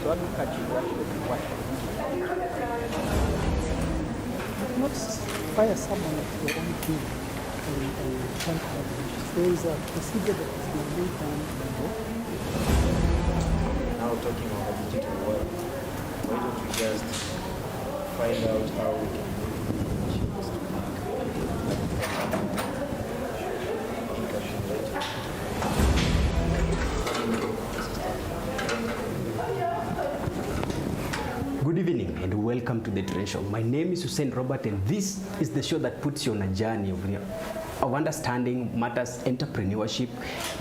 So I look at you actually Not fire someone at your own team and can't have. There is a procedure that has been laid down by law. Now talking about the digital world, why don't we just find out how we can Good evening and welcome to the Train Show. My name is Vesen Robert and this is the show that puts you on a journey of understanding matters entrepreneurship,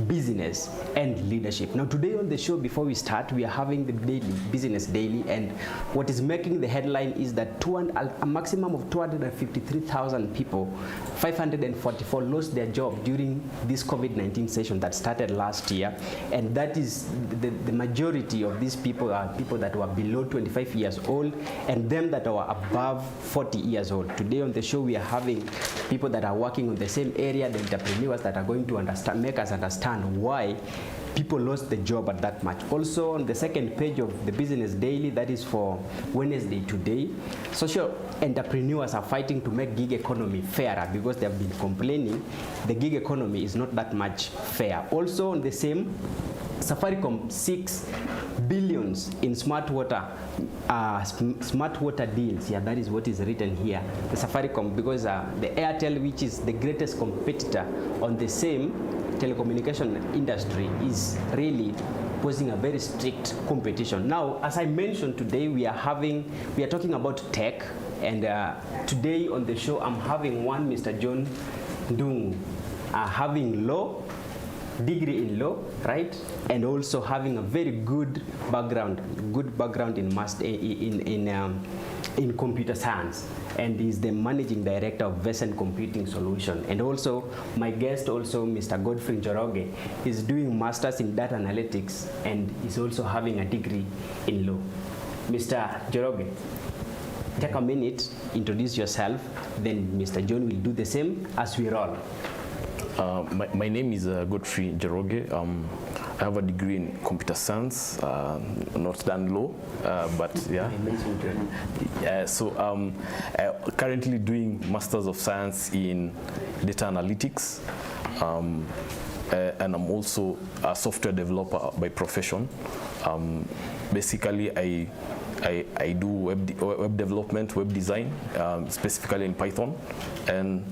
business and leadership. Now today on the show, before we start, we are having the daily business daily, and what is making the headline is that a maximum of 253,000 people, 544 lost their job during this COVID-19 session that started last year, and that is the majority of these people are people that were below 25 years old and them that are above 40 years old. Today on the show we are having people that are working on the same area, the entrepreneurs that are going to make us understand why people lost the job at that much. Also on the second page of the Business Daily, that is for Wednesday today, social entrepreneurs are fighting to make gig economy fairer because they have been complaining the gig economy is not that much fair. Also on the same, Safaricom 6 billions in smart water deals. Yeah, that is what is written here. The Safaricom, because the Airtel, which is the greatest competitor on the same telecommunication industry, is really posing a very strict competition. Now, as I mentioned today, we are talking about tech, and today on the show I'm having one Mr. John Ndungu, having degree in law, right, and also having a very good background in computer science, and is the managing director of Vesen Computing Solution. And also my guest, also Mr. Godfrey Njoroge, is doing masters in data analytics and is also having a degree in law. Mr. Njoroge, take a minute, introduce yourself, then Mr. John will do the same as we roll. My name is Godfrey Njoroge. I have a degree in computer science, not done law, but yeah. So currently doing Masters of Science in Data Analytics, and I'm also a software developer by profession. Basically, I do web development, web design, specifically in Python, and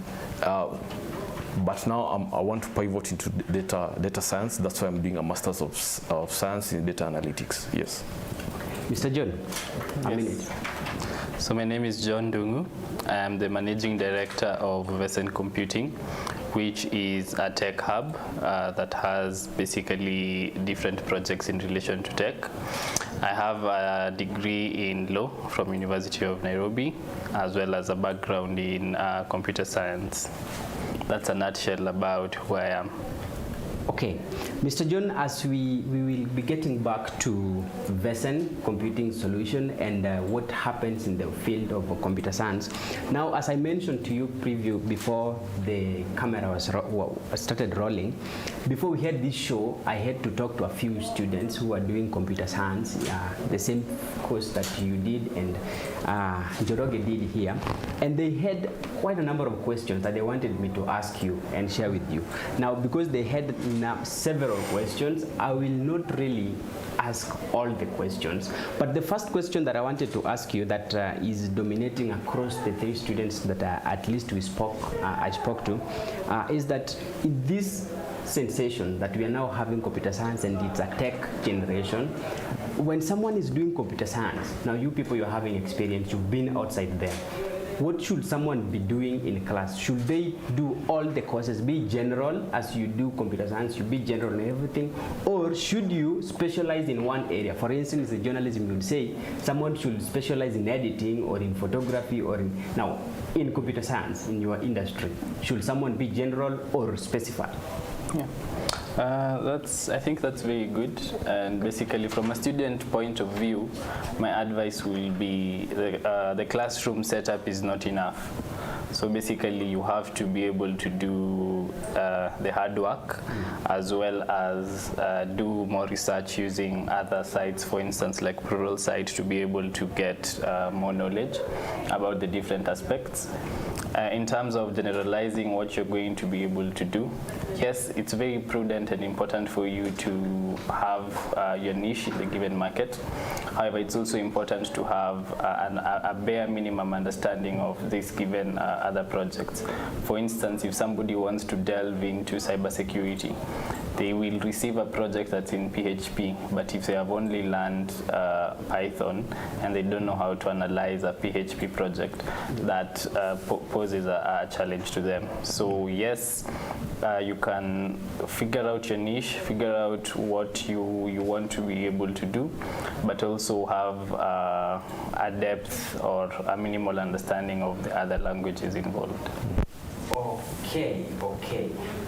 but now I want to pivot into data science. That's why I'm doing a Masters of Science in Data Analytics. Yes. Mr. John, a minute. So my name is John Ndungu. I am the Managing Director of Vesen Computing, which is a tech hub that has basically different projects in relation to tech. I have a degree in law from University of Nairobi, as well as a background in computer science. That's a nutshell about who I am. Okay, Mr. John, as we will be getting back to Vesen Computing Solution and what happens in the field of computer science. Now, as I mentioned to you before the camera was started rolling, before we had this show, I had to talk to a few students who are doing computer science, the same course that you did and Njoroge did here, and they had quite a number of questions that they wanted me to ask you and share with you. Now, because they had several questions, I will not really ask all the questions, but the first question that I wanted to ask you that is dominating across the three students that at least I spoke to, is that in this sensation that we are now having computer science and it's a tech generation, when someone is doing computer science, now you people, you're having experience, you've been outside there, what should someone be doing in class? Should they do all the courses, be general as you do computer science, you be general in everything, or should you specialize in one area? For instance, in journalism, you would say someone should specialize in editing or in photography or in computer science in your industry. Should someone be general or specified? Yeah. I think that's very good, and basically from a student point of view, my advice will be the classroom setup is not enough. So basically, you have to be able to do the hard work as well as do more research using other sites, for instance, like plural site, to be able to get more knowledge about the different aspects. In terms of generalizing what you're going to be able to do, yes, it's very prudent and important for you to have your niche in the given market. However, it's also important to have a bare minimum understanding of this given other projects. For instance, if somebody wants to delve into cybersecurity, they will receive a project that's in PHP, but if they have only learned Python and they don't know how to analyze a PHP project, that poses a challenge to them. So yes, you can figure out your niche, figure out what you want to be able to do, but also have a depth or a minimal understanding of the other languages involved. Okay.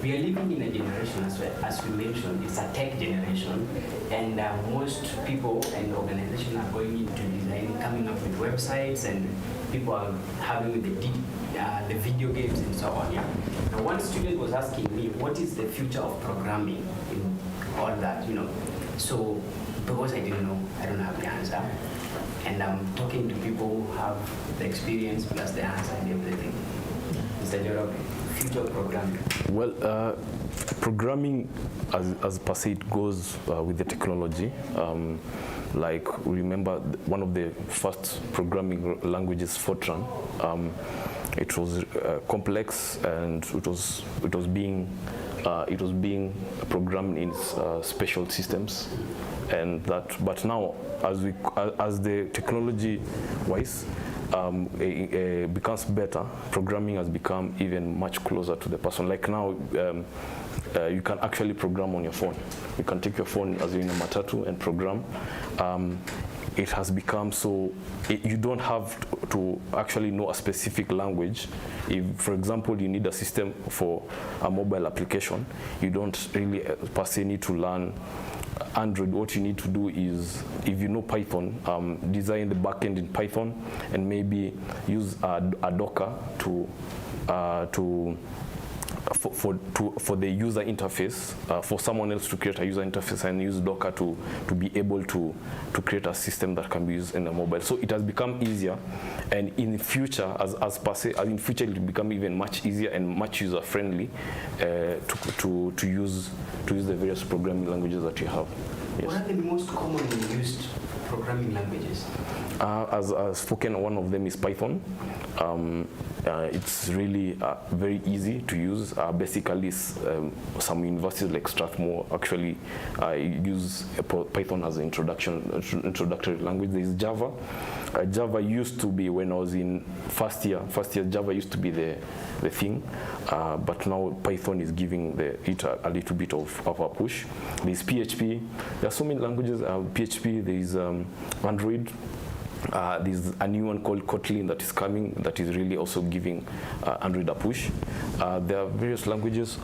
We are living in a generation, as we mentioned, it's a tech generation, and most people and organizations are going into design, coming up with websites, and people are having the video games and so on. Yeah. Now, one student was asking me, what is the future of programming in all that, So, because I didn't know, I don't have the answer, and I'm talking to people who have the experience plus the answer and everything. Mr. Jorob, future of programming? Well, programming as per se, it goes with the technology. Like, remember one of the first programming languages, Fortran. It was complex, and it was being programmed in special systems, and that. But now, as the technology wise becomes better, programming has become even much closer to the person. Like now, you can actually program on your phone. You can take your phone as in a matatu and program. It has become so, you don't have to actually know a specific language. If, for example, you need a system for a mobile application, you don't really per se need to learn Android. What you need to do is, if you know Python, design the backend in Python, and maybe use a Docker for the user interface, for someone else to create a user interface, and use Docker to be able to create a system that can be used in a mobile. So it has become easier, and in the future, in future, it will become even much easier and much user friendly to use the various programming languages that you have. Yes. What are the most commonly used programming languages? As spoken, one of them is Python. It's really very easy to use. Basically, some universities like Strathmore actually use Python as an introductory language. There is Java. Java used to be, when I was in first year, Java used to be the thing, but now Python is giving it a little bit of a push. There's PHP. There are so many languages. PHP. There is Android. There's a new one called Kotlin that is coming, that is really also giving Android a push. There are various languages.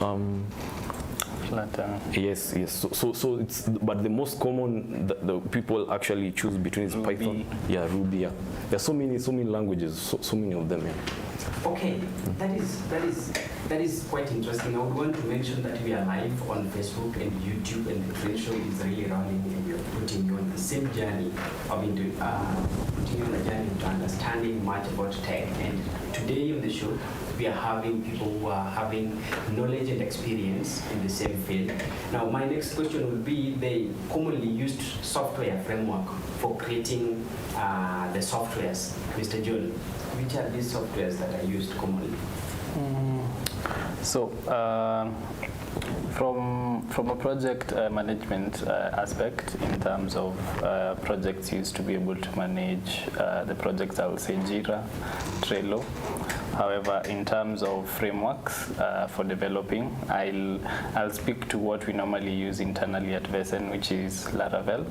Yes. So it's, but the most common the people actually choose between is Ruby. Python. Yeah, Ruby. Yeah. There are so many languages, so many of them. Yeah. Okay, that is quite interesting. I would want to mention that we are live on Facebook and YouTube, and the train show is really running, and we are putting you on the same journey of putting you on a journey to understanding much about tech. And today on the show, we are having people who are having knowledge and experience in the same field. Now, my next question will be the commonly used software framework for creating the softwares. Mr. John, which are these softwares that are used commonly? So, from a project management aspect, in terms of projects used to be able to manage the projects, I will say Jira, Trello. However, in terms of frameworks for developing, I'll speak to what we normally use internally at Vesen, which is Laravel.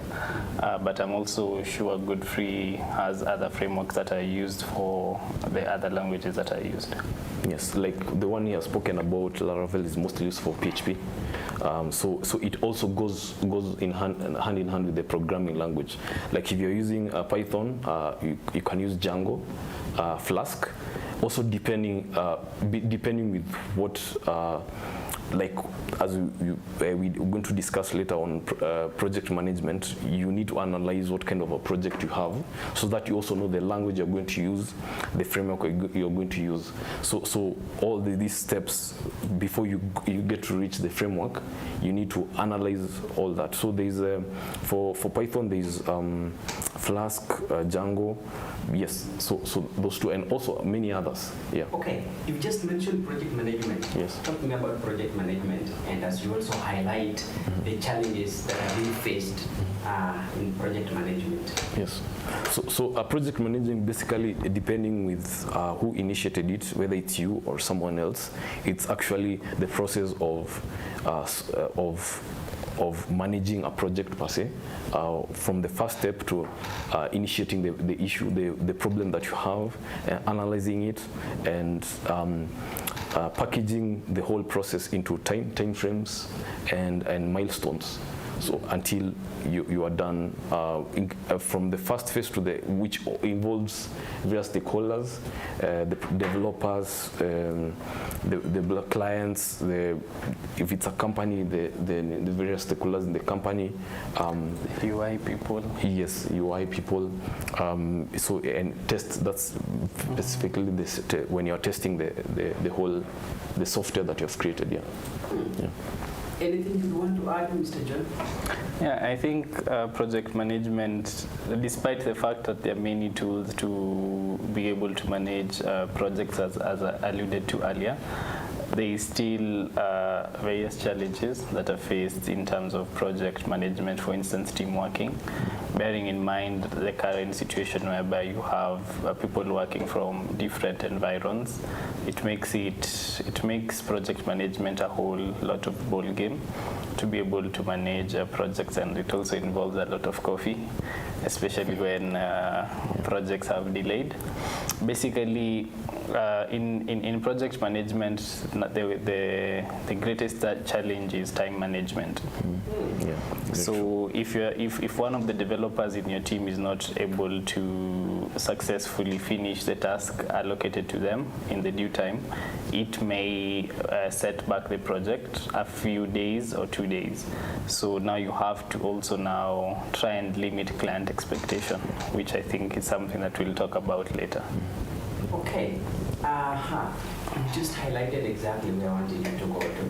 But I'm also sure Godfrey has other frameworks that are used for the other languages that are used. Yes, like the one he has spoken about, Laravel is mostly used for PHP. So it also goes hand in hand with the programming language. Like if you're using Python, you can use Django, Flask, also depending with what like as we're going to discuss later on project management, you need to analyze what kind of a project you have so that you also know the language you're going to use, the framework you're going to use. So all these steps before you get to reach the framework, you need to analyze all that. So there's for Python there's Flask, Django, yes. So those two, and also many others. Yeah. Okay, you just mentioned project management. Yes. Talking about project management, and as you also highlight the challenges that are being faced in project management. Yes. So project management, basically, depending with who initiated it, whether it's you or someone else, it's actually the process of managing a project per se, from the first step to initiating the issue, the problem that you have, analyzing it, and packaging the whole process into time frames and milestones. So until you are done, from the first phase to which involves various stakeholders, the developers, the clients, if it's a company, the various stakeholders in the company, UI people. Yes, UI people. So and test, that's specifically when you're testing the software that you've created. Yeah. Anything you want to add, Mr. John? Yeah, I think project management, despite the fact that there are many tools to be able to manage projects, as I alluded to earlier, there is still various challenges that are faced in terms of project management, for instance, team working, bearing in mind the current situation whereby you have people working from different environs. It makes project management a whole lot of ball game to be able to manage projects, and it also involves a lot of coffee, especially when projects have delayed. Basically, in project management, the greatest challenge is time management. Yeah. So if one of the developers in your team is not able to successfully finish the task allocated to them in the due time, it may set back the project a few days or 2 days. So now you have to also now try and limit client expectation, which I think is something that we'll talk about later. Okay. You just highlighted exactly where I wanted you to go to.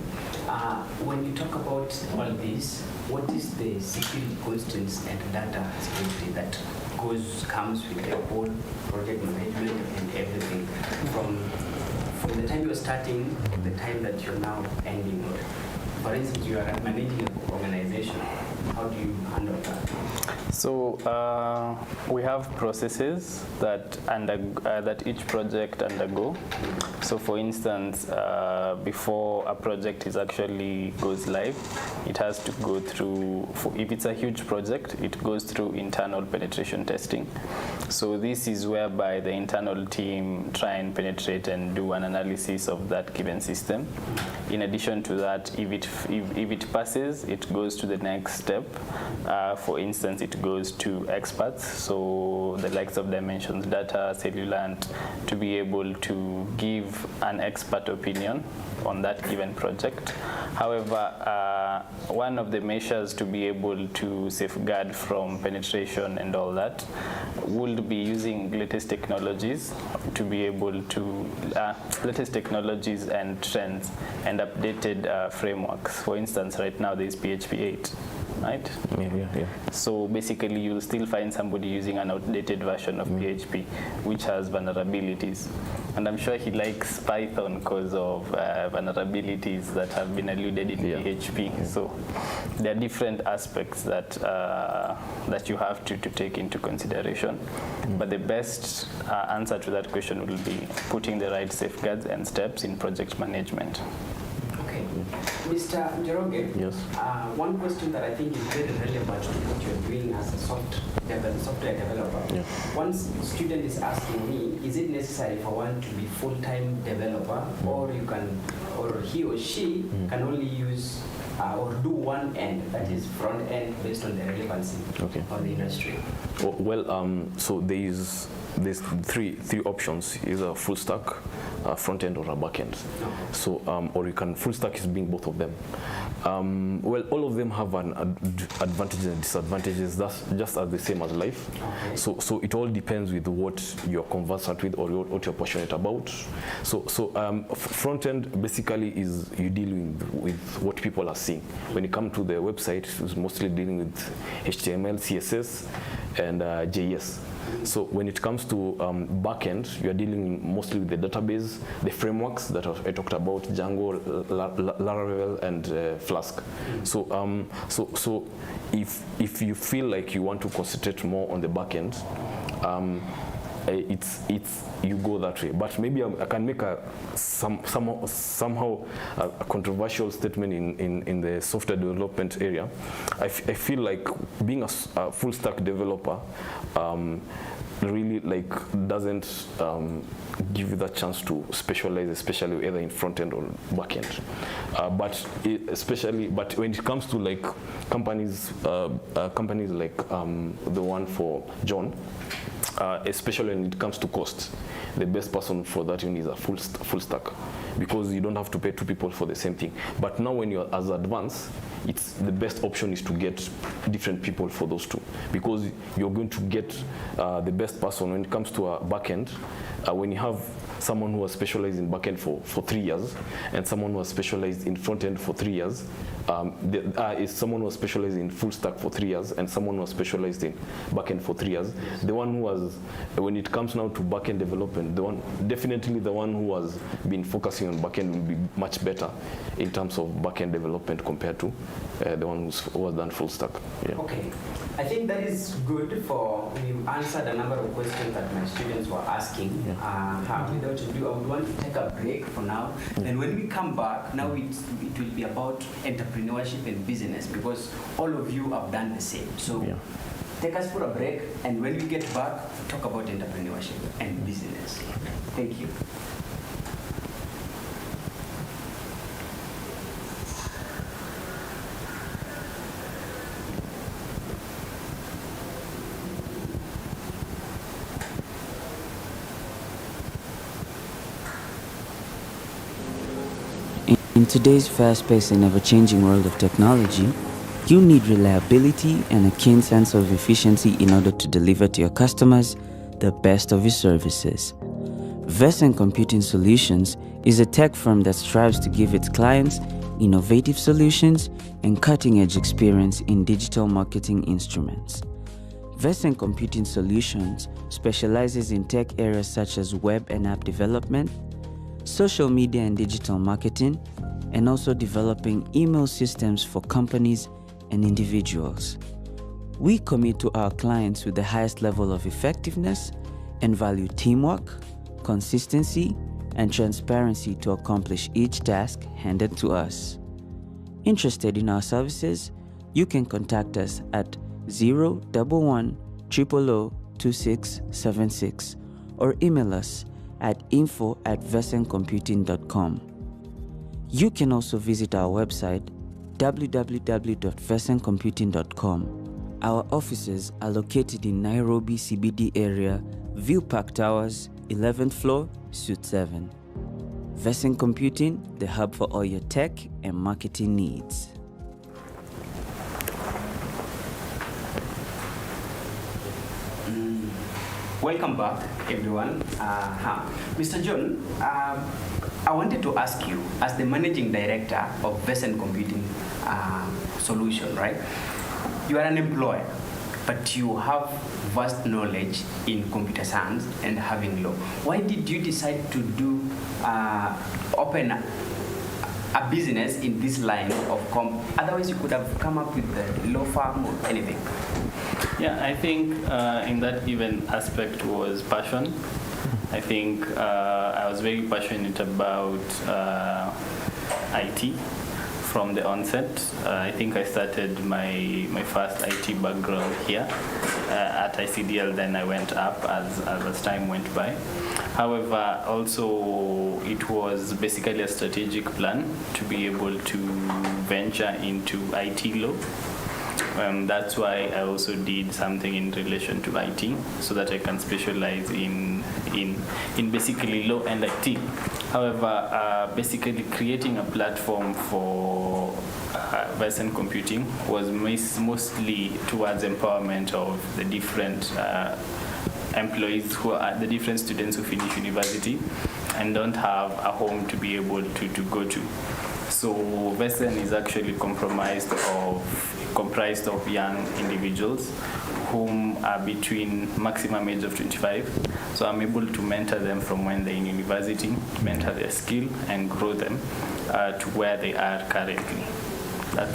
When you talk about all this, what is the security constraints and data security that comes with the whole project management and everything from the time you're starting to the time that you're now ending it? For instance, you are managing an organization. How do you handle that? So we have processes that each project undergo. So for instance, before a project actually goes live, it has to go through, if it's a huge project, it goes through internal penetration testing. So this is whereby the internal team try and penetrate and do an analysis of that given system. In addition to that, if it passes, it goes to the next step. For instance, it goes to experts, so the likes of Dimensions Data, Cellulant, to be able to give an expert opinion on that given project. However, one of the measures to be able to safeguard from penetration and all that would be using latest technologies to be able to, latest technologies and trends and updated frameworks. For instance, right now there is PHP 8. Right? Yeah. So basically, you'll still find somebody using an outdated version of PHP, which has vulnerabilities. And I'm sure he likes Python because of vulnerabilities that have been alluded in PHP. Yeah. So there are different aspects that you have to take into consideration. But the best answer to that question will be putting the right safeguards and steps in project management. Okay. Mr. Njoroge, yes. One question that I think is very relevant to what you're doing as a software developer. Yeah. One student is asking me, is it necessary for one to be full-time developer, or he or she can only use or do one end, that is front end, based on the relevancy of the industry. So there's three options: either full stack, front end, or a back end. So or you can full stack is being both of them. All of them have an advantages and disadvantages. That's just as the same as life. So it all depends with what you're conversant with or what you're passionate about. So front end basically is you dealing with what people are seeing. When you come to the website, it's mostly dealing with HTML, CSS, and JS. So when it comes to backend, you are dealing mostly with the database, the frameworks that I talked about: Django, Laravel, and Flask. So if you feel like you want to concentrate more on the backend, you go that way. But maybe I can make somehow a controversial statement in the software development area. I feel like being a full stack developer really doesn't give you that chance to specialize, especially either in front end or back end. But when it comes to companies like the one for John, especially when it comes to cost, the best person for that is a full stack, because you don't have to pay two people for the same thing. But now when you're as advanced, it's the best option is to get different people for those two, because you're going to get the best person when it comes to a backend. When you have someone who has specialized in backend for 3 years and someone who has specialized in front end for 3 years, is someone who has specialized in full stack for 3 years and someone who has specialized in backend for 3 years. The one who has, when it comes now to backend development, definitely the one who has been focusing on backend will be much better in terms of backend development compared to the one who has done full stack. Yeah. Okay, I think that is good for, you answered a number of questions that my students were asking. Without ado, I would want to take a break for now. And when we come back, now it will be about entrepreneurship and business, because all of you have done the same. So take us for a break, and when we get back, talk about entrepreneurship and business. Thank you. In today's fast-paced and ever-changing world of technology, you need reliability and a keen sense of efficiency in order to deliver to your customers the best of your services. Vesen Computing Solutions is a tech firm that strives to give its clients innovative solutions and cutting-edge experience in digital marketing instruments. Vesen Computing Solutions specializes in tech areas such as web and app development, social media and digital marketing, and also developing email systems for companies and individuals. We commit to our clients with the highest level of effectiveness and value teamwork, consistency, and transparency to accomplish each task handed to us. Interested in our services? You can contact us at 011 000 2676 or email us at info@vesencomputing.com. You can also visit our website www.vesencomputing.com. Our offices are located in Nairobi CBD area, View Park Towers, 11th floor, Suite 7. Vesen Computing, the hub for all your tech and marketing needs. Welcome back, everyone. Mr. John, I wanted to ask you, as the managing director of Vesen Computing Solution, right? You are an employer, but you have vast knowledge in computer science and having law. Why did you decide to open a business in this line of otherwise you could have come up with the law firm or anything? Yeah, I think in that even aspect was passion. I think I was very passionate about IT from the onset. I think I started my first IT background here at ICDL, then I went up as time went by. However, also it was basically a strategic plan to be able to venture into IT law. That's why I also did something in relation to IT, so that I can specialize in basically law and IT. However, basically creating a platform for Vesen computing was mostly towards empowerment of the different employees who are the different students who finish university and don't have a home to be able to go to. So Vesen is actually comprised of young individuals whom are between maximum age of 25. So I'm able to mentor them from when they're in university, mentor their skill and grow them to where they are currently.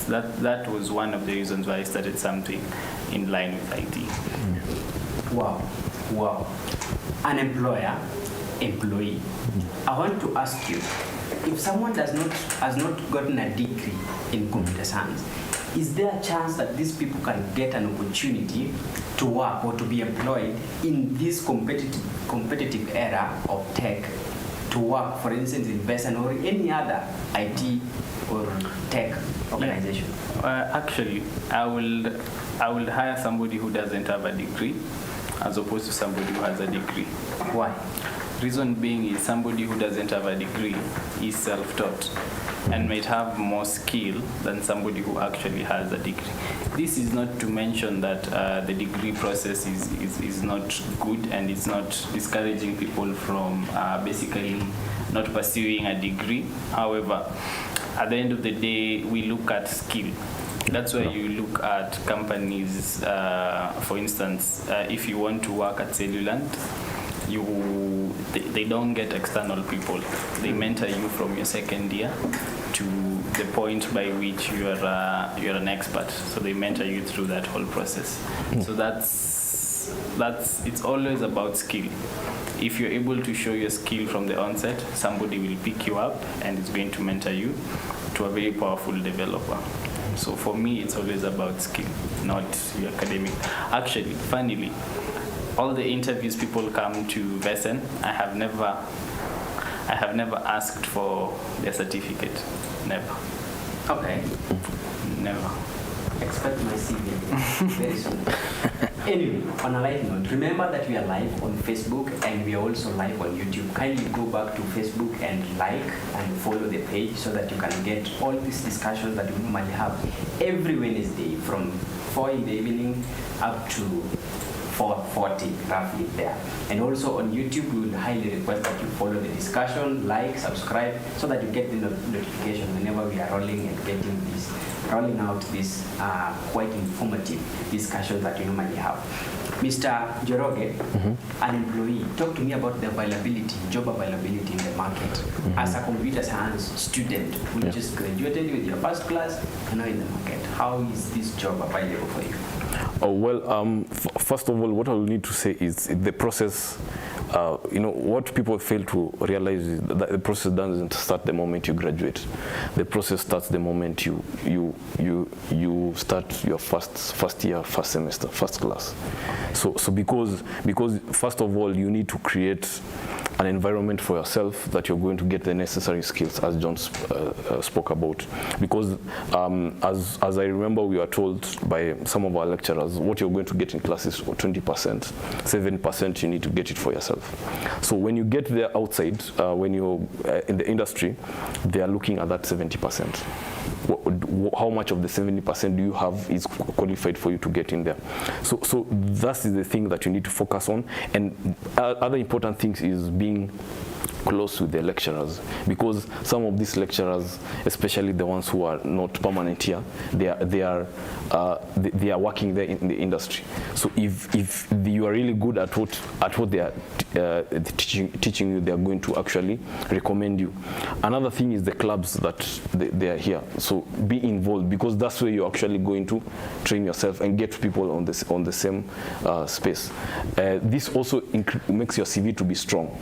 That was one of the reasons why I started something in line with IT. Wow. An employee. I want to ask you, if someone has not gotten a degree in computer science, is there a chance that these people can get an opportunity to work or to be employed in this competitive era of tech, to work, for instance, in Vesen or any other IT or tech organization? Actually, I will hire somebody who doesn't have a degree as opposed to somebody who has a degree. Why? Reason being is somebody who doesn't have a degree is self-taught and might have more skill than somebody who actually has a degree. This is not to mention that the degree process is not good, and it's not discouraging people from basically not pursuing a degree. However, at the end of the day, we look at skill. That's why you look at companies, for instance, if you want to work at Cellulant, they don't get external people. They mentor you from your second year to the point by which you're an expert. So they mentor you through that whole process. So it's always about skill. If you're able to show your skill from the onset, somebody will pick you up and is going to mentor you to a very powerful developer. So for me, it's always about skill, not your academic. Actually, funnily, all the interviews people come to Vesen, I have never asked for their certificate. Never. Okay. Never. Expect my CV very soon. Anyway, on a light note, remember that we are live on Facebook and we are also live on YouTube. Kindly go back to Facebook and like and follow the page so that you can get all these discussions that we normally have every Wednesday from 4 in the evening up to 4:40 roughly there. And also on YouTube, we will highly request that you follow the discussion, like, subscribe, so that you get the notification whenever we are rolling out these quite informative discussions that you normally have. Mr. Joroge, an employee, talk to me about the job availability in the market. As a computer science student who just graduated with your first class and now in the market, how is this job available for you? Oh, well, first of all, what I will need to say is the process. What people fail to realize is that the process doesn't start the moment you graduate. The process starts the moment you start your first year, first semester, first class. So because first of all, you need to create an environment for yourself that you're going to get the necessary skills, as John spoke about. Because as I remember, we were told by some of our lecturers, what you're going to get in class is 20%, 7% you need to get it for yourself. So when you get there outside, when you're in the industry, they are looking at that 70%. How much of the 70% do you have is qualified for you to get in there? So that is the thing that you need to focus on. And other important things is being close with the lecturers, because some of these lecturers, especially the ones who are not permanent here, they are working there in the industry. So if you are really good at what they are teaching you, they are going to actually recommend you. Another thing is the clubs that they are here. So So be involved, because that's where you're actually going to train yourself and get people on the same space. This also makes your CV to be strong.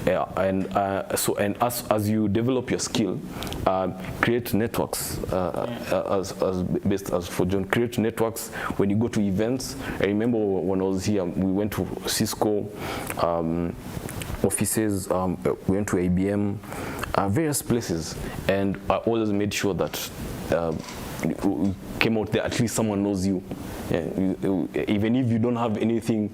And as you develop your skill, create networks. As best as for John, create networks when you go to events. I remember when I was here, we went to Cisco offices, we went to IBM, various places, and I always made sure that we came out there, at least someone knows you. Even if you don't have anything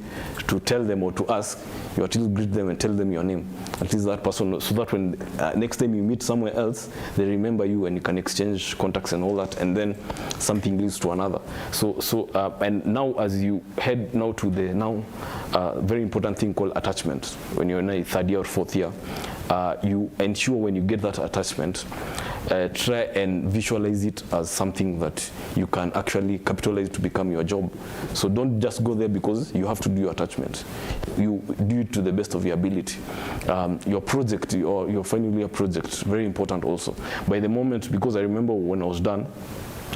to tell them or to ask, you at least greet them and tell them your name. At least that person knows, so that when next time you meet somewhere else, they remember you and you can exchange contacts and all that, and then something leads to another. And now as you head now to the very important thing called attachment. When you're in a third year or fourth year, you ensure when you get that attachment, try and visualize it as something that you can actually capitalize to become your job. So don't just go there because you have to do your attachment. You do it to the best of your ability. Your project, your final year project, very important also. By the moment, because I remember when I was done,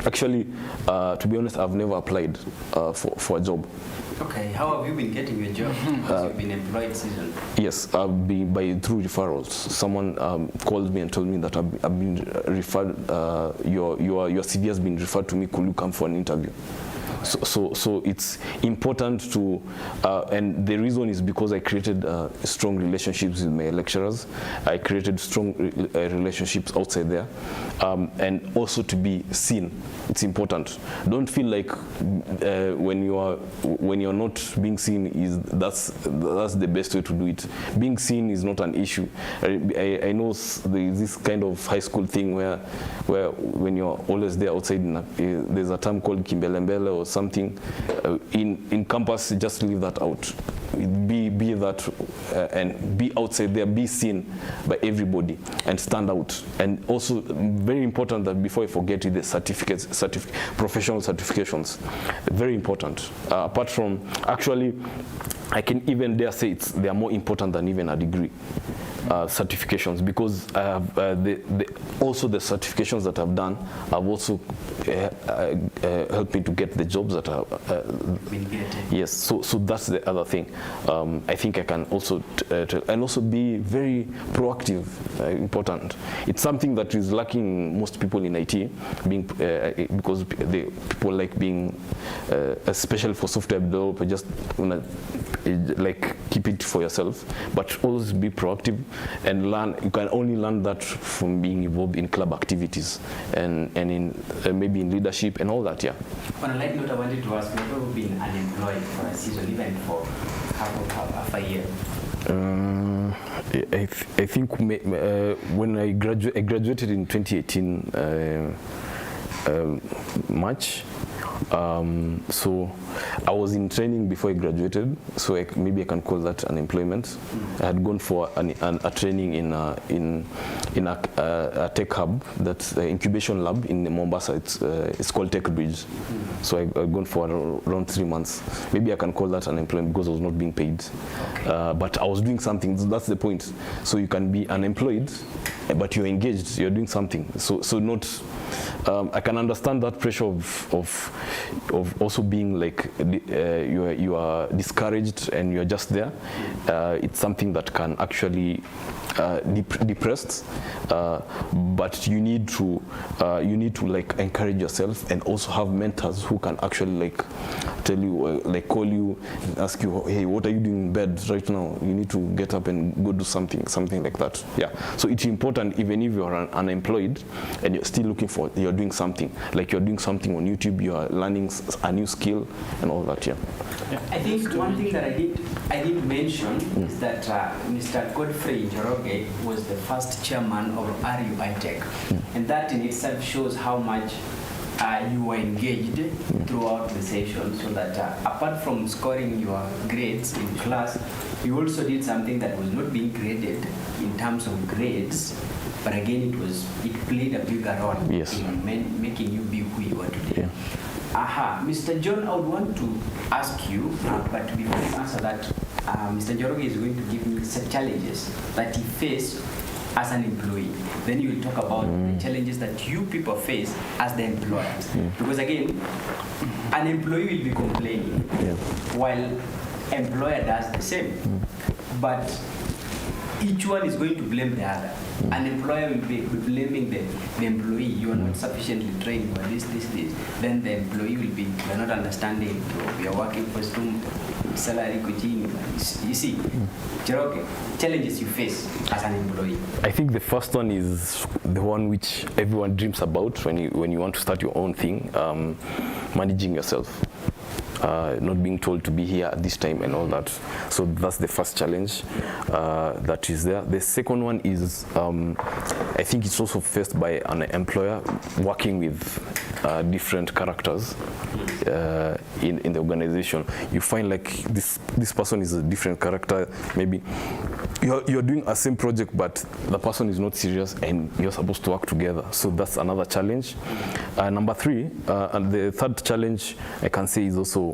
actually, to be honest, I've never applied for a job. Okay, how have you been getting your job? Because you've been employed season. Yes, through referrals. Someone called me and told me that I've been referred. Your CV has been referred to me. Could you come for an interview? So it's important to, and the reason is because I created strong relationships with my lecturers. I created strong relationships outside there, and also to be seen. It's important. Don't feel like when you're not being seen that's the best way to do it. Being seen is not an issue. I know this kind of high school thing where when you're always there outside, there's a term called kimbelembele or something. In campus, just leave that out. Be that and be outside there, be seen by everybody and stand out. And also very important that before I forget it, the professional certifications, very important. Apart from, actually, I can even dare say they are more important than even a degree. Certifications, because also the certifications that I've done have also helped me to get the jobs that I've been getting. Yes, so that's the other thing. I think I can also and also be very proactive. Important. It's something that is lacking most people in IT, because people like being, especially for software developer, just wanna like keep it for yourself, but always be proactive and learn. You can only learn that from being involved in club activities and in maybe in leadership and all that. Yeah. On a light note, I wanted to ask, have you ever been unemployed for a season, even for half a year? I think when I graduated in 2018 March. So I was in training before I graduated, so maybe I can call that unemployment. I had gone for a training in a tech hub, that's an incubation lab in Mombasa. It's called Tech Bridge. So I'd gone for around 3 months. Maybe I can call that unemployment because I was not being paid. Okay. But I was doing something. That's the point. So you can be unemployed, but you're engaged. You're doing something. So not. I can understand that pressure of also being like you are discouraged and you're just there. It's something that can actually depressed, but you need to like encourage yourself and also have mentors who can actually like tell you, like call you and ask you, hey, what are you doing in bed right now? You need to get up and go do something like that. Yeah. So it's important, even if you're unemployed and you're still looking for, you're doing something, like you're doing something on YouTube, you are learning a new skill and all that. Yeah. I think one thing that I did mention is that Mr. Godfrey Njoroge was the first chairman of RUI-Tech, and that in itself shows how much you were engaged throughout the session, so that apart from scoring your grades in class, you also did something that was not being graded in terms of grades, but again it played a bigger role in making you be who you are today. Yeah. Mr. John, I would want to ask you, but before you answer that, Mr. Njoroge is going to give me some challenges that he faced as an employee. Then you will talk about the challenges that you people face as the employers. Because again, an employee will be complaining while employer does the same. But each one is going to blame the other. An employer will be blaming the employee. You are not sufficiently trained for this. Then the employee will be, you are not understanding. You are working for some salary kuchini. You see, Cheroke, challenges you face as an employee. I think the first one is the one which everyone dreams about when you want to start your own thing, managing yourself. Not being told to be here at this time and all that. So that's the first challenge that is there. The second one is, I think it's also faced by an employer working with different characters in the organization. You find like this person is a different character. Maybe you're doing a same project, but the person is not serious and you're supposed to work together. So that's another challenge. Number three, and the third challenge I can say is also,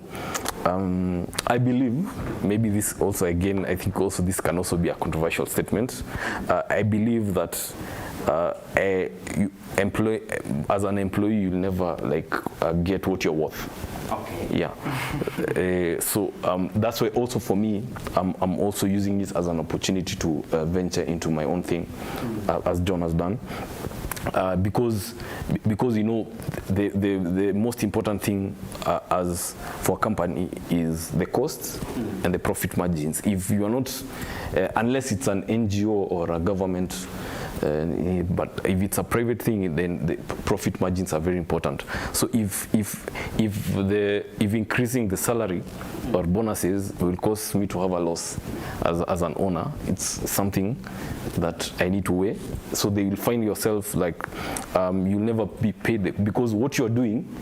I believe, maybe this also again, I think also this can also be a controversial statement. I believe that as an employee, you'll never get what you're worth. Okay. Yeah. So that's why also for me, I'm also using this as an opportunity to venture into my own thing, as John has done. Because you know the most important thing as for a company is the costs and the profit margins. If you are not, unless it's an NGO or a government, but if it's a private thing, then the profit margins are very important. So if increasing the salary or bonuses will cause me to have a loss as an owner, it's something that I need to weigh. So they will find yourself like you'll never be paid, because what you're doing,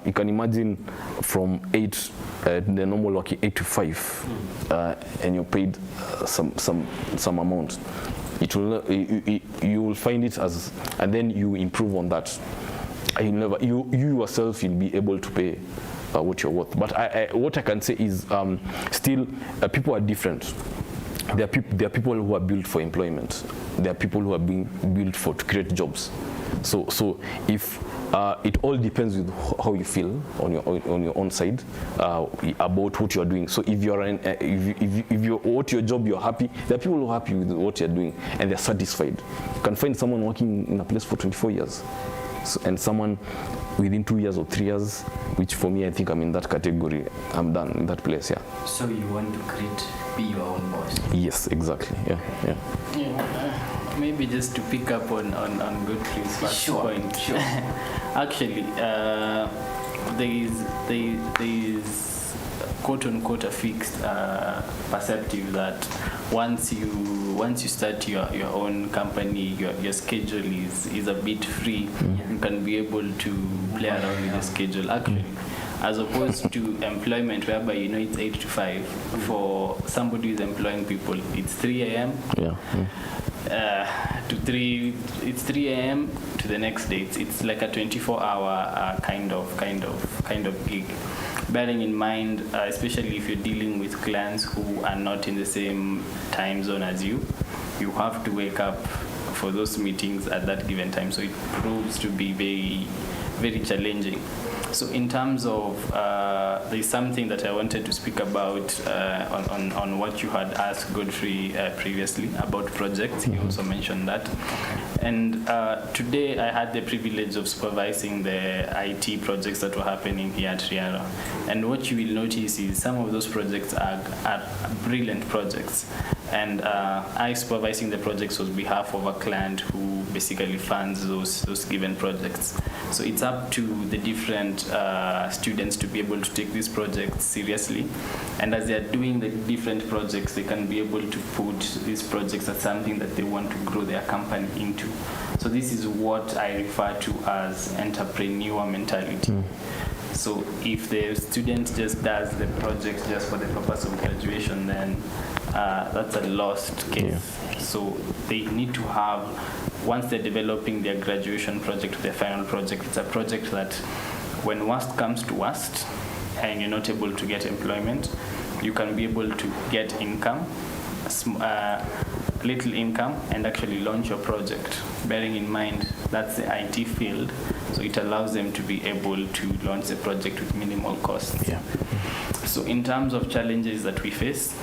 you can imagine from 8, the normal working 8 to 5, and you're paid some amount. You will find it as, and then you improve on that. You yourself will be able to pay what you're worth. But what I can say is still people are different. There are people who are built for employment. There are people who are being built to create jobs. So if it all depends with how you feel on your own side about what you're doing. So if you're what your job you're happy, there are people who are happy with what you're doing and they're satisfied. You can find someone working in a place for 24 years, and someone within 2 years or 3 years, which for me I think I'm in that category. I'm done in that place. Yeah. So you want to be your own boss? Yes, exactly. Yeah. Maybe just to pick up on Godfrey's first point. Sure. Actually, there is quote unquote a fixed perceptive that once you start your own company, your schedule is a bit free. You can be able to play around with the schedule. Actually, as opposed to employment whereby it's 8 to 5. For somebody who's employing people, it's 3 a.m. To 3, it's 3 a.m. to the next day. It's like a 24-hour kind of gig. Bearing in mind, especially if you're dealing with clients who are not in the same time zone as you have to wake up for those meetings at that given time. So it proves to be very, very challenging. So in terms of, there's something that I wanted to speak about on what you had asked Godfrey previously about projects. He also mentioned that. And today I had the privilege of supervising the IT projects that were happening here at Riara. And what you will notice is some of those projects are brilliant projects. And I supervising the projects on behalf of a client who basically funds those given projects. So it's up to the different students to be able to take these projects seriously. And as they are doing the different projects, they can be able to put these projects as something that they want to grow their company into. So this is what I refer to as entrepreneur mentality. So if the student just does the project just for the purpose of graduation, then that's a lost case. So they need to have, once they're developing their graduation project, their final project, it's a project that when worst comes to worst and you're not able to get employment, you can be able to get income, little income and actually launch your project, bearing in mind that's the IT field, so it allows them to be able to launch the project with minimal costs. Yeah. So in terms of challenges that we face,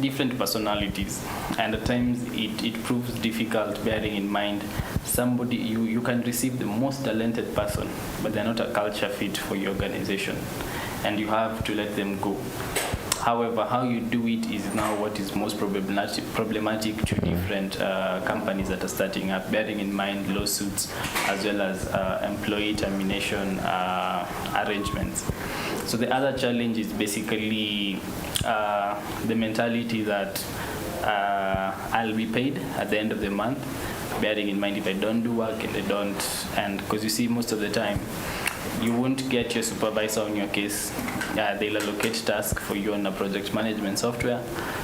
different personalities, and at times it proves difficult, bearing in mind somebody, you can receive the most talented person, but they're not a culture fit for your organization, and you have to let them go. However, how you do it is now what is most problematic to different companies that are starting up, bearing in mind lawsuits as well as employee termination arrangements. So the other challenge is basically the mentality that I'll be paid at the end of the month, bearing in mind if I don't do work and because you see most of the time, you won't get your supervisor on your case. They'll allocate tasks for you on a project management software.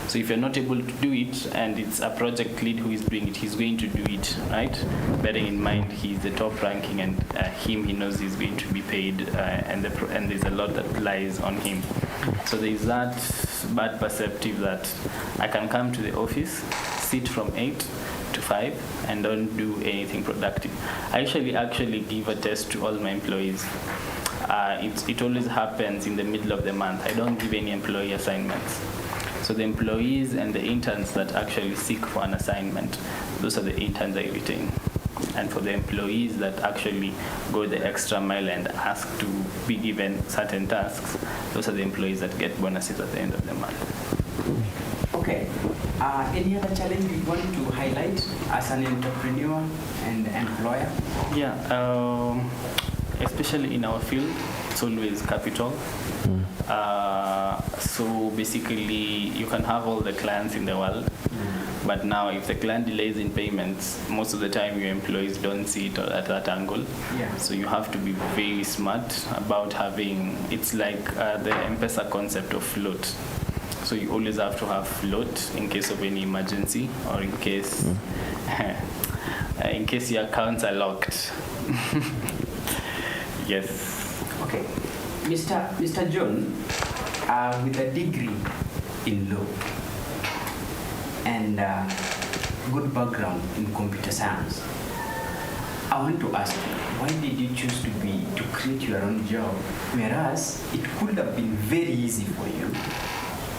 So if you're not able to do it, and it's a project lead who is doing it, he's going to do it, right? Bearing in mind he's the top ranking, and he knows he's going to be paid, and there's a lot that lies on him. So there's that bad perceptive that I can come to the office, sit from 8 to 5 and don't do anything productive. I actually give a test to all my employees. It always happens in the middle of the month. I don't give any employee assignments. So the employees and the interns that actually seek for an assignment, those are the interns I retain. And for the employees that actually go the extra mile and ask to be given certain tasks, those are the employees that get bonuses at the end of the month. Okay. Any other challenge you want to highlight as an entrepreneur and employer? Yeah, especially in our field, it's always capital. So basically, you can have all the clients in the world, but now if the client delays in payments, most of the time your employees don't see it at that angle. Yeah. So you have to be very smart about having, it's like the M-Pesa concept of float. So you always have to have float in case of any emergency, or in case your accounts are locked. Yes. Okay. Mr. John, with a degree in law and good background in computer science, I want to ask you, why did you choose to create your own job, whereas it could have been very easy for you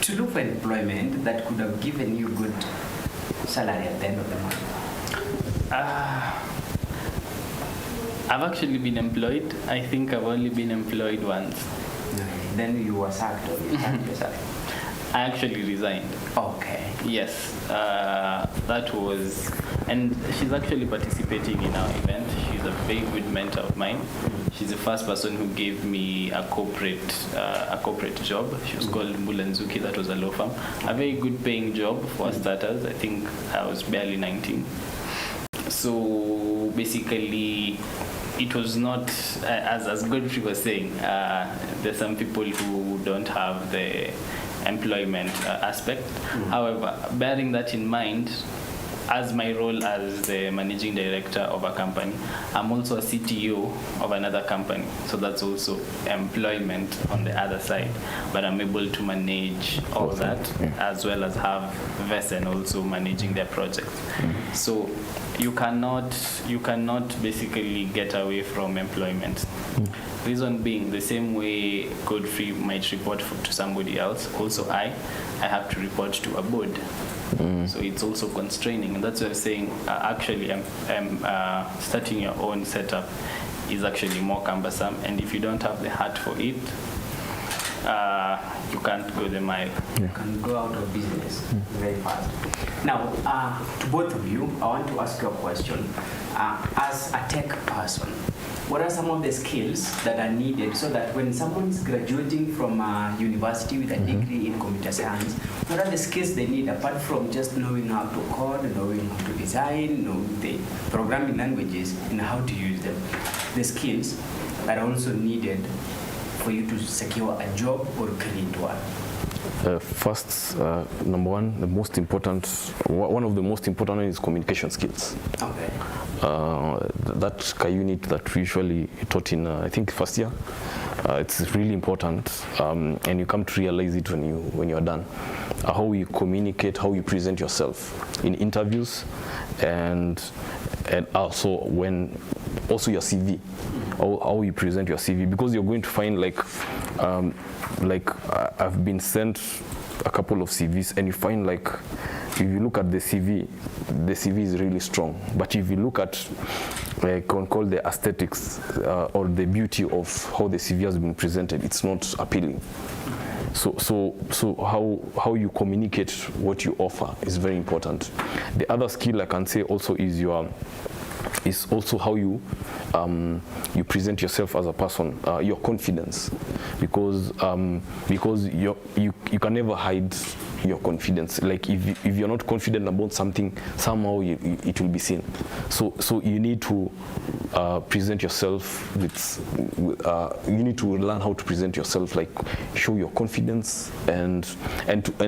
to look for employment that could have given you good salary at the end of the month? I've actually been employed. I think I've only been employed once. Then you were sacked, or you sacked yourself? I actually resigned. Okay. Yes, that was, and she's actually participating in our event. She's a very good mentor of mine. She's the first person who gave me a corporate job. She was called Ndungu. That was a law firm. A very good paying job for starters. I think I was barely 19. So basically, it was not, as Godfrey was saying, there's some people who don't have the employment aspect. However, bearing that in mind, as my role as the managing director of a company, I'm also a CTO of another company. So that's also employment on the other side. But I'm able to manage all that, as well as have Vesen also managing their projects. So you cannot basically get away from employment. Reason being, the same way Godfrey might report to somebody else, also I have to report to a board. So it's also constraining, and that's why I'm saying actually starting your own setup is actually more cumbersome, and if you don't have the heart for it, you can't go the mile. You can go out of business very fast. Now, to both of you, I want to ask you a question. As a tech person, what are some of the skills that are needed so that when someone is graduating from university with a degree in computer science, what are the skills they need apart from just knowing how to code, knowing how to design, knowing the programming languages and how to use them? The skills that are also needed for you to secure a job or create one. First, number one, one of the most important is communication skills. Okay. that unit that we usually taught in, I think, first year. It's really important, and you come to realize it when you're done. How you communicate, how you present yourself in interviews, and also your CV, how you present your CV, because you're going to find like I've been sent a couple of CVs, and you find like if you look at the CV is really strong, but if you look at can call the aesthetics or the beauty of how the CV has been presented, it's not appealing. So how you communicate what you offer is very important. The other skill I can say also is also how you present yourself as a person, your confidence, because you can never hide your confidence. Like if you're not confident about something, somehow it will be seen. So you need to present yourself you need to learn how to present yourself, like show your confidence, and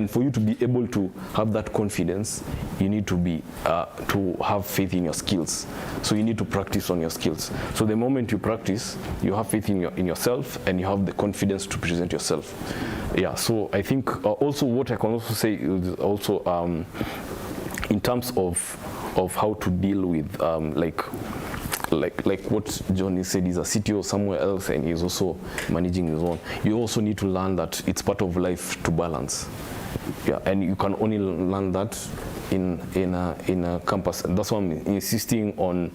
for you to be able to have that confidence, you need to be to have faith in your skills. So you need to practice on your skills. So the moment you practice, you have faith in yourself, and you have the confidence to present yourself. Yeah. So I think also what I can also say is also in terms of how to deal with like what Johnny said, he's a CTO somewhere else and he's also managing his own. You also need to learn that it's part of life to balance. Yeah, and you can only learn that in a campus. And that's why I'm insisting on,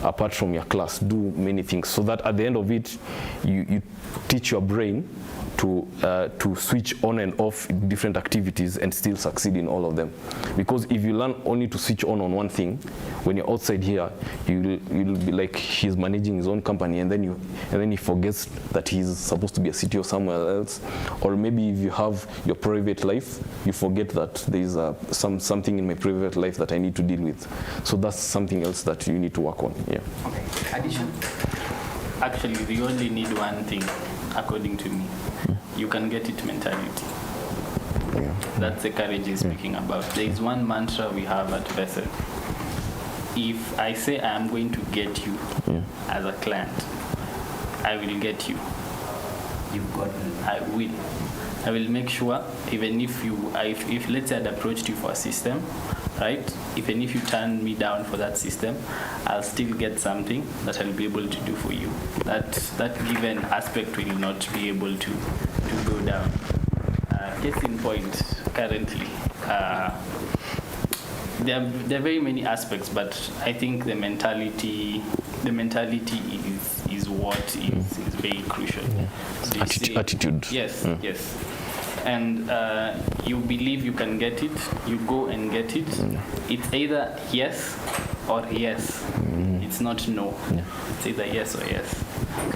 apart from your class, do many things, so that at the end of it, you teach your brain to switch on and off different activities and still succeed in all of them. Because if you learn only to switch on one thing, when you're outside here, you'll be like he's managing his own company, and then he forgets that he's supposed to be a CTO somewhere else. Or maybe if you have your private life, you forget that there is something in my private life that I need to deal with. So that's something else that you need to work on. Yeah. Okay. Addition. Actually, we only need one thing, according to me. You can get it mentality. Yeah. That's the courage he's speaking about. There is one mantra we have at Vesen. If I say I am going to get you as a client, I will get you. You've got me. I will make sure, even if let's say I'd approached you for a system, right? Even if you turn me down for that system, I'll still get something that I'll be able to do for you. That given aspect will not be able to go down. Case in point, currently, there are very many aspects, but I think the mentality is what is very crucial. So attitude. Yes, yes. And you believe you can get it, you go and get it. It's either yes or yes. It's not no. It's either yes or yes.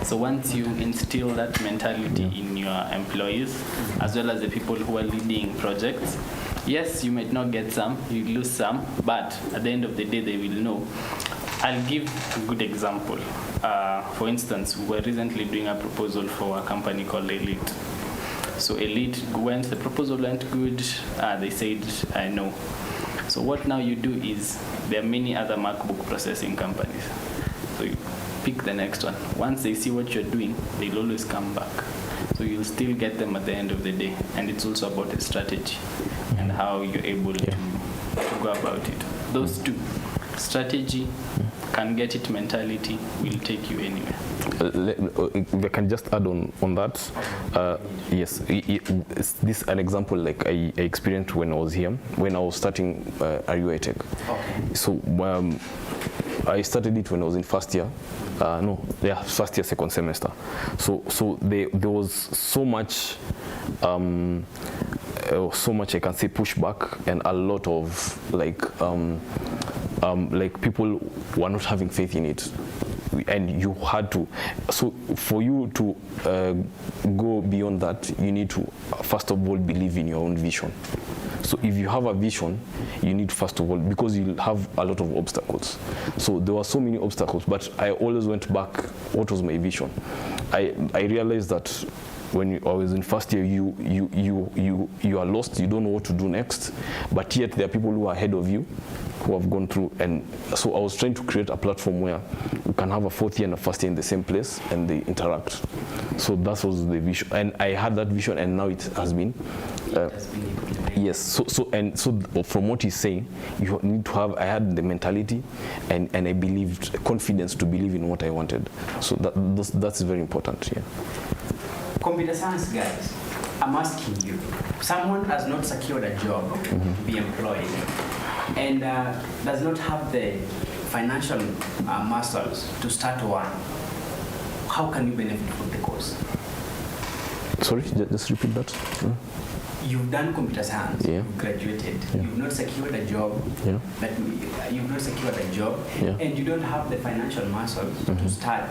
So once you instill that mentality in your employees, as well as the people who are leading projects, yes, you might not get some, you lose some, but at the end of the day, they will know. I'll give a good example. For instance, we were recently doing a proposal for a company called Elite. So Elite the proposal went good, they said no. So what now you do is, there are many other MacBook processing companies. So you pick the next one. Once they see what you're doing, they'll always come back. So you'll still get them at the end of the day. And it's also about a strategy and how you're able to go about it. Those two, strategy, can get it mentality, will take you anywhere. If I can just add on that, yes, this is an example like I experienced when I was here, when I was starting RUI Tech. Okay. So I started it when I was in first year, first year, second semester. So there was so much I can say pushback, and a lot of like people were not having faith in it, and you had to. So for you to go beyond that, you need to first of all believe in your own vision. So if you have a vision, you need first of all, because you'll have a lot of obstacles. So there were so many obstacles, but I always went back, what was my vision? I realized that when I was in first year, you are lost. You don't know what to do next. But yet there are people who are ahead of you, who have gone through. And so I was trying to create a platform where we can have a fourth year and a first year in the same place and they interact. So that was the vision, and I had that vision, and now it has been. Yes. So from what he's saying, you need to have. I had the mentality, and I believed, confidence to believe in what I wanted. So that's very important. Yeah. Computer science guys, I'm asking you. Someone has not secured a job to be employed, and does not have the financial muscles to start one. How can you benefit from the course? Sorry, just repeat that. You've done computer science, Yeah. you've graduated, Yeah. you've not secured a job, Yeah. you've not secured a job, Yeah. and you don't have the financial muscles to start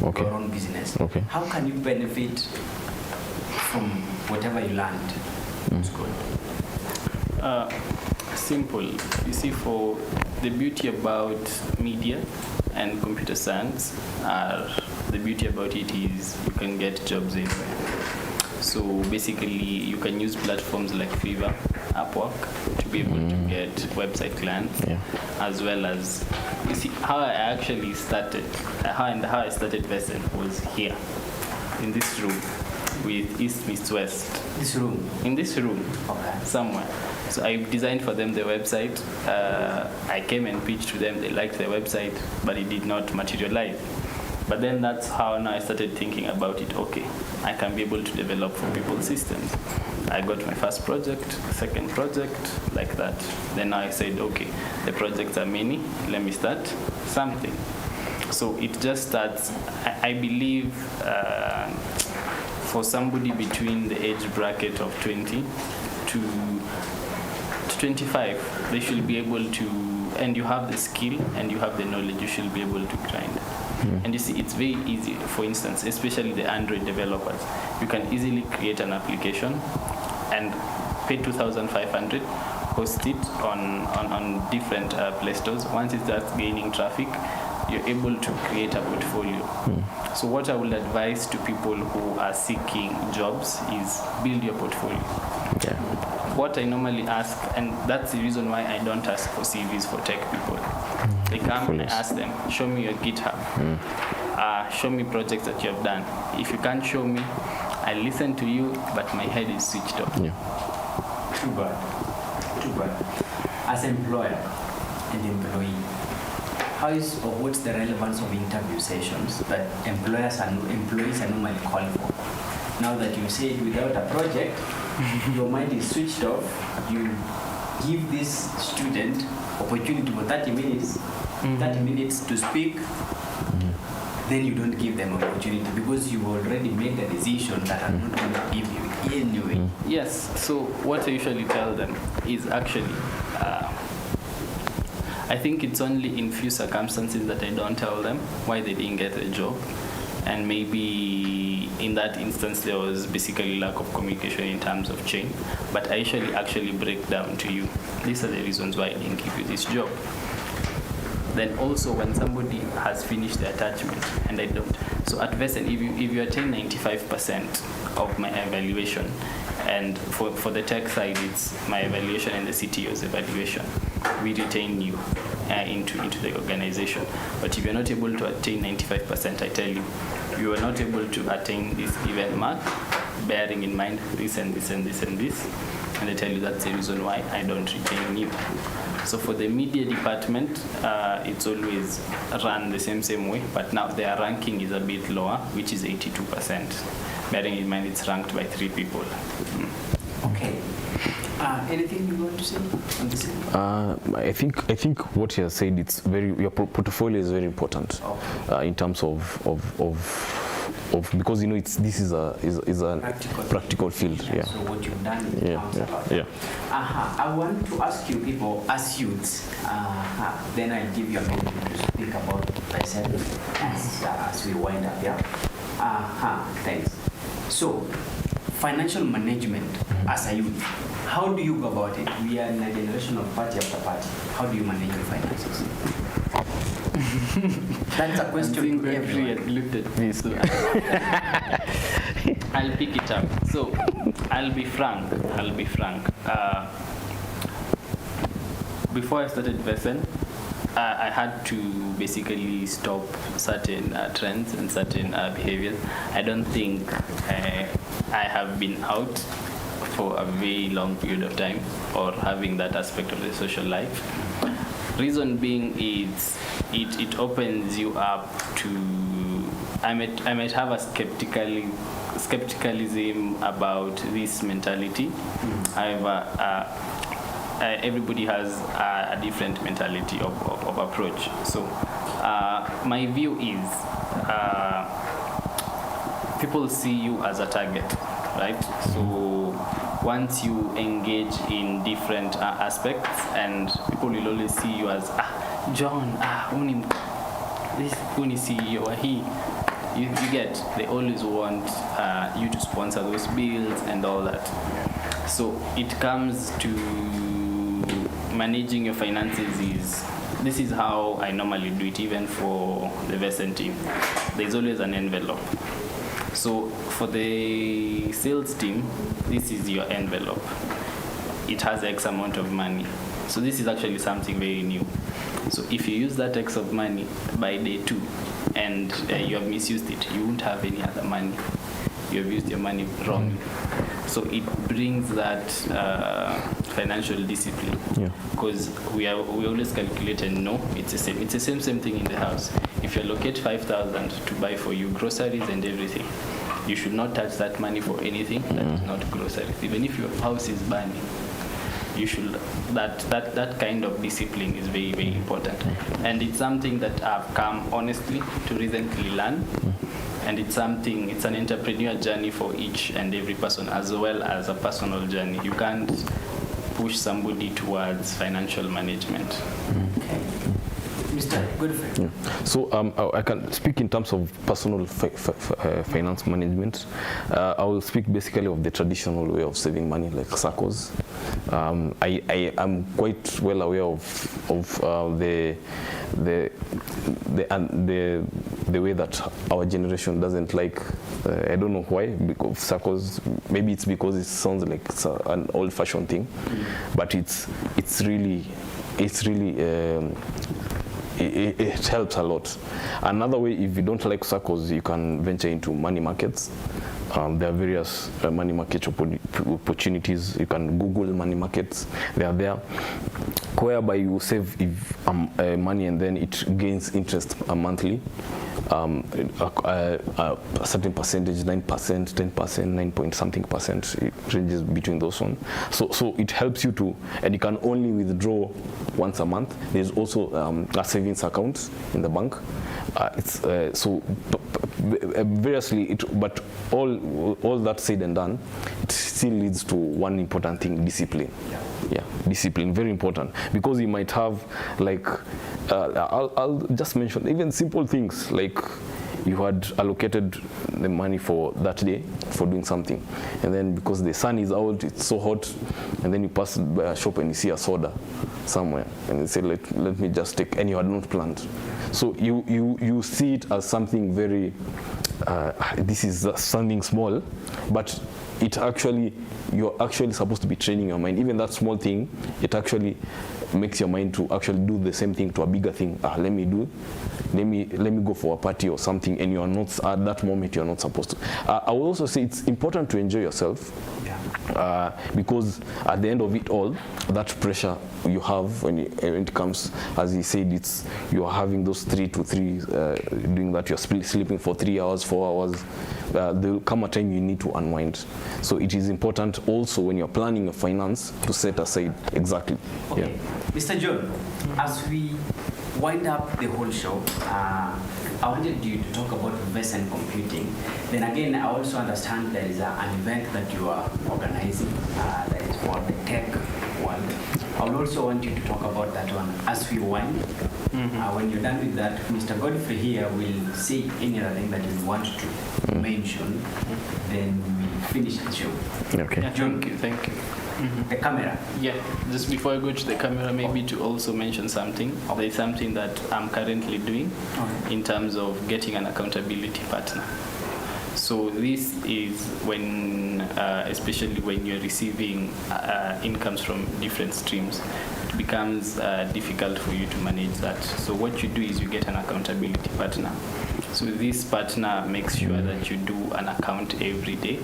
Okay. your own business. Okay. How can you benefit from whatever you learned in school? Simple. You see, for the beauty about media and computer science, the beauty about it is you can get jobs anywhere. So basically, you can use platforms like Fiverr, Upwork to be able to get website clients, as well as, you see, how I actually started, how I started Vesen was here, in this room, with East meets West. This room? In this room, Okay. somewhere. So I designed for them the website. I came and pitched to them. They liked the website, but it did not materialize. But then that's how now I started thinking about it. Okay, I can be able to develop for people's systems. I got my first project, second project, like that. Then I said, okay, the projects are many. Let me start something. So it just starts. I believe for somebody between the age bracket of 20 to 25, they should be able to, and you have the skill and you have the knowledge, you should be able to grind. And you see, it's very easy. For instance, especially the Android developers, you can easily create an application and pay 2,500, host it on different Play Stores. Once it starts gaining traffic, you're able to create a portfolio. So what I would advise to people who are seeking jobs is build your portfolio. Yeah. What I normally ask, and that's the reason why I don't ask for CVs for tech people. They come and I ask them, show me your GitHub. Show me projects that you have done. If you can't show me, I listen to you, but my head is switched off. Yeah. Too bad. Too bad. As employer and employee, how is or what's the relevance of interview sessions that employees are normally called for? Now that you said without a project, your mind is switched off, you give this student opportunity for 30 minutes, 30 minutes to speak, then you don't give them opportunity because you've already made a decision that I'm not going to give you anyway. Yes, so what I usually tell them is actually, I think it's only in few circumstances that I don't tell them why they didn't get a job. And maybe in that instance there was basically lack of communication in terms of chain. But I usually actually break down to you, these are the reasons why I didn't give you this job. Then also when somebody has finished the attachment and I don't. So at Vesen, if you attain 95% of my evaluation, and for the tech side it's my evaluation and the CTO's evaluation, we retain you into the organization. But if you're not able to attain 95%, I tell you, you are not able to attain this given mark, bearing in mind this and this and this and this, and I tell you that's the reason why I don't retain you. So for the media department, it's always run the same way, but now their ranking is a bit lower, which is 82%, bearing in mind it's ranked by 3 people. Okay. Anything you want to say on this? I think what you have said, it's your portfolio is very important in terms of because this is a practical field. Yeah. So what you've done counts about. Yeah. I want to ask you people as youths. Then I'll give you a minute to speak about Vesen as we wind up. Yeah. Thanks. So, financial management as a youth. How do you go about it? We are in a generation of party after party. How do you manage your finances? That's a question to everyone. Looked at me, so I'll pick it up. So, I'll be frank. Before I started Vesen, I had to basically stop certain trends and certain behaviors. I don't think I have been out for a very long period of time or having that aspect of the social life. Reason being is it opens you up to, I might have a skepticalism about this mentality. However, everybody has a different mentality of approach. So my view is people see you as a target, right? So once you engage in different aspects, and people will always see you as John, this CEO, you get, they always want you to sponsor those bills and all that. So it comes to managing your finances. This is how I normally do it, even for the Vesen team. There's always an envelope. So for the sales team, this is your envelope. It has X amount of money. So this is actually something very new. So if you use that X of money by day 2 and you have misused it, you won't have any other money. You have used your money wrongly. So it brings that financial discipline. Because we always calculate and know it's the same. It's the same thing in the house. If you allocate 5,000 to buy for you groceries and everything, you should not touch that money for anything that is not groceries. Even if your house is burning, you should, that kind of discipline is very, very important. And it's something that I've come honestly to recently learn. And it's an entrepreneur journey for each and every person, as well as a personal journey. You can't push somebody towards financial management. Mr. Godfrey. So I can speak in terms of personal finance management. I will speak basically of the traditional way of saving money, like SACCOs. I am quite well aware of the way that our generation doesn't like. I don't know why, because SACCOs. Maybe it's because it sounds like it's an old-fashioned thing, but it's really. It helps a lot. Another way, if you don't like SACCOs, you can venture into money markets. There are various money market opportunities. You can Google money markets. They are there, whereby you save money and then it gains interest monthly. A certain percentage, 9%, 10%, 9 point something percent, it ranges between those ones. So it helps you to, and you can only withdraw once a month. There's also a savings account in the bank. Variously, but all that said and done, it still leads to one important thing: discipline. Yeah, discipline, very important, because you might have, like, I'll just mention even simple things like you had allocated the money for that day for doing something, and then because the sun is out, it's so hot, and then you pass by a shop and you see a soda somewhere, and you say, let me just take, and you had not planned. So you see it as something very, this is something small, but it actually, you're actually supposed to be training your mind. Even that small thing, it actually makes your mind to actually do the same thing to a bigger thing. Let me go for a party or something, and you are not, at that moment, you're not supposed to. I will also say it's important to enjoy yourself, because at the end of it all, that pressure you have when it comes, as he said, it's, you are having those 3 to 3, doing that, you're sleeping for 3 hours, 4 hours. There will come a time you need to unwind. So it is important also when you're planning your finance to set aside exactly. Okay. Mr. John, as we wind up the whole show, I wanted you to talk about Vesen computing. Then again, I also understand there is an event that you are organizing that is for the tech world. I would also want you to talk about that one as we wind. When you're done with that, Mr. Godfrey here will say any other thing that you want to mention. Then we finish the show. Okay. Yeah, thank you. The camera. Yeah, just before I go to the camera, maybe to also mention something. There is something that I'm currently doing in terms of getting an accountability partner. So this is when, especially when you're receiving incomes from different streams, it becomes difficult for you to manage that. So what you do is you get an accountability partner. So this partner makes sure that you do an account every day,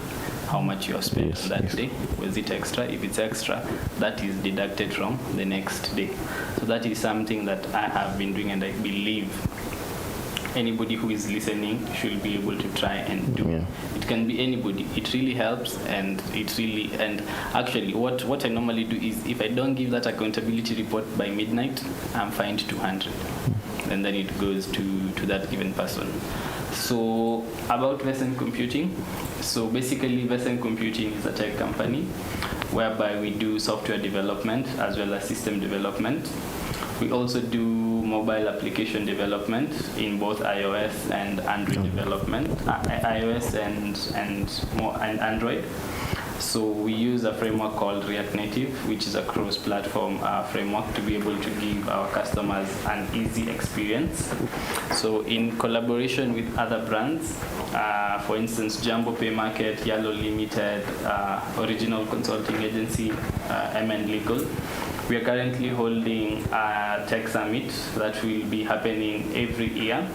how much you have spent on that day. Was it extra? If it's extra, that is deducted from the next day. So that is something that I have been doing, and I believe anybody who is listening should be able to try and do. It can be anybody. It really helps, and actually what I normally do is, if I don't give that accountability report by midnight, I'm fined 200, and then it goes to that given person. So about Vesen Computing, so basically Vesen Computing is a tech company whereby we do software development as well as system development. We also do mobile application development in both iOS and Android development, iOS and Android. So we use a framework called React Native, which is a cross-platform framework to be able to give our customers an easy experience. So in collaboration with other brands, for instance, Jumbo Pay Market, Yellow Limited, Original Consulting Agency, MN Legal, we are currently holding a tech summit that will be happening every year,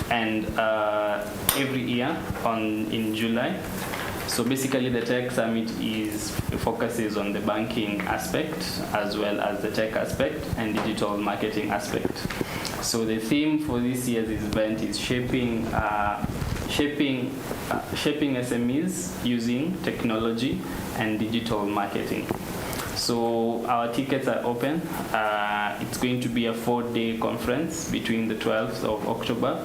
and in July. So basically the tech summit focuses on the banking aspect as well as the tech aspect and digital marketing aspect. So the theme for this year's event is shaping SMEs using technology and digital marketing. So our tickets are open. It's going to be a 4-day conference between the 12th of October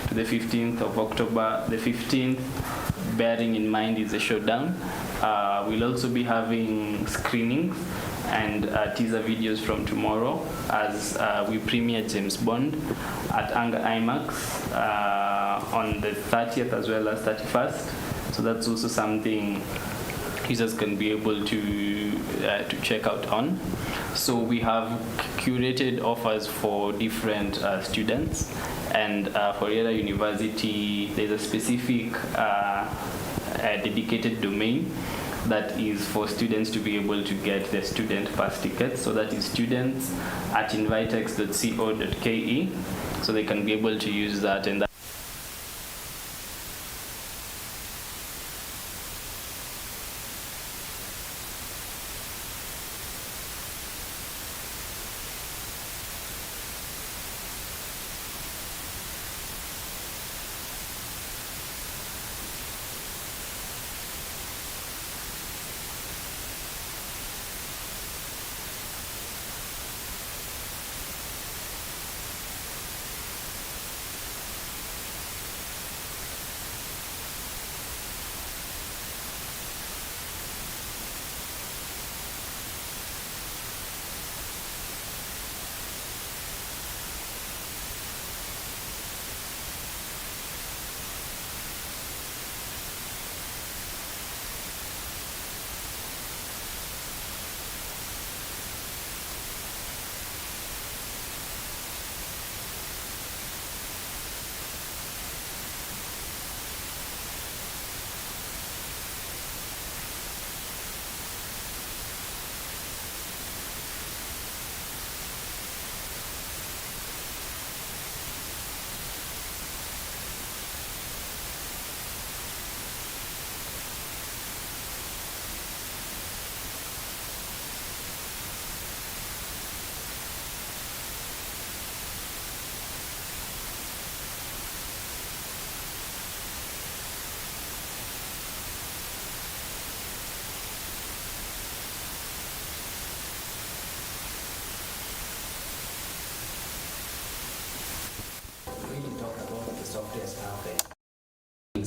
to the 15th of October. The 15th, bearing in mind, is a showdown. We'll also be having screenings and teaser videos from tomorrow as we premiere James Bond at Anger IMAX on the 30th as well as 31st. So that's also something users can be able to check out on. So we have curated offers for different students, and for Yale University there's a specific dedicated domain that is for students to be able to get their student pass tickets. So that is students at invitex.co.ke, so they can be able to use that, and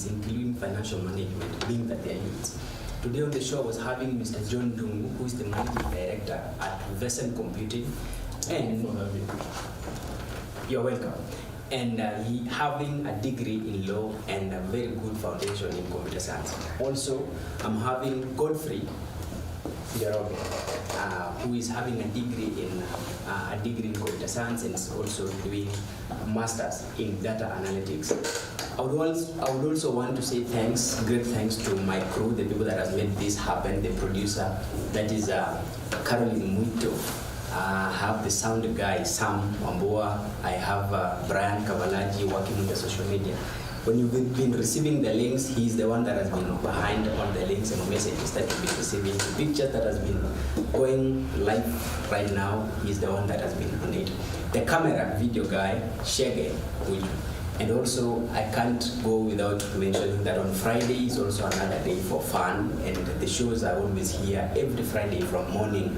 including financial management, being that their needs. Today on the show I was having Mr. John Ndungu, who is the managing director at Vesen Computing, and you're welcome. And he having a degree in law and a very good foundation in computer science. Also, I'm having Godfrey, who is having a degree in computer science and is also doing masters in data analytics. I would also want to say great thanks to my crew, the people that has made this happen, the producer, that is Caroline Muito. I have the sound guy, Sam Wambua. I have Brian Kavalaji working on the social media. When you've been receiving the links, he's the one that has been behind all the links and messages that you've been receiving. The picture that has been going live right now, he's the one that has been on it. The camera, video guy, Shege, and also I can't go without mentioning that on Friday is also another day for fun, and the shows are always here every Friday from morning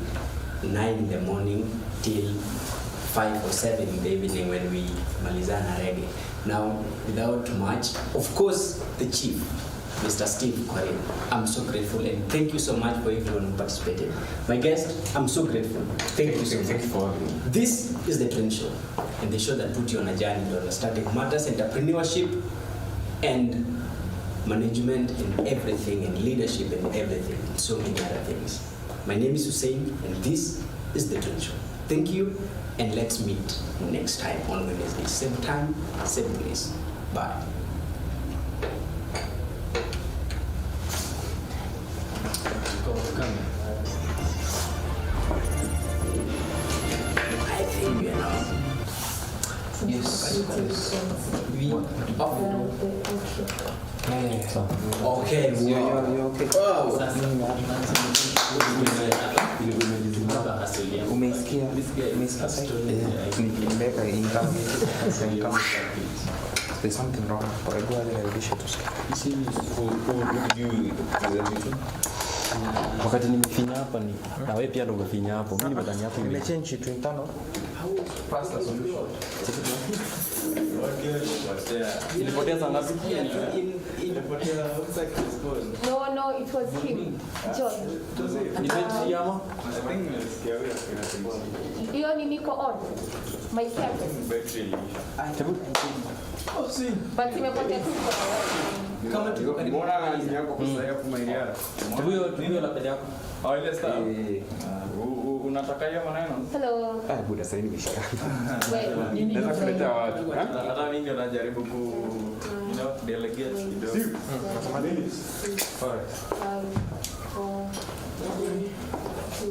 9 in the morning till 5 or 7 in the evening when we malizana reggae. Now, without much, of course, the chief, Mr. Steve Kwarin. I'm so grateful, and thank you so much for everyone who participated. My guest, I'm so grateful. Thank you so much. Thank you for having me. This is the Trend Show, and the show that put you on a journey to understanding matters, entrepreneurship, and management, and everything, and leadership, and everything, and so many other things. My name is Hussein, and this is the Trend Show. Thank you, and let's meet next time on Wednesday, same time, same place. Bye. I think, yes, we okay. You're okay. Umesikia nimeweka income. There's something wrong. But I go ahead and rudisha tu. Wakati nimefinya hapa ni na wewe pia ndo umefinya hapo. Mimi nimedhani hapo Nimechange to internal. Faster solution. ilipoteza ngapi? No, it was him. John. Hiyo ni niko on. My camera. But imepotea tu kwa kama tuko karibu. Mbona angalia yako pesa yako mailiara? Tubio la pesa yako. Oh, ile star. Unataka hiyo maneno? Hello. Buda sasa nimeshika. Naweza kuleta watu. Hata mimi ndio najaribu ku delegate kidogo. Nasema nini? Alright.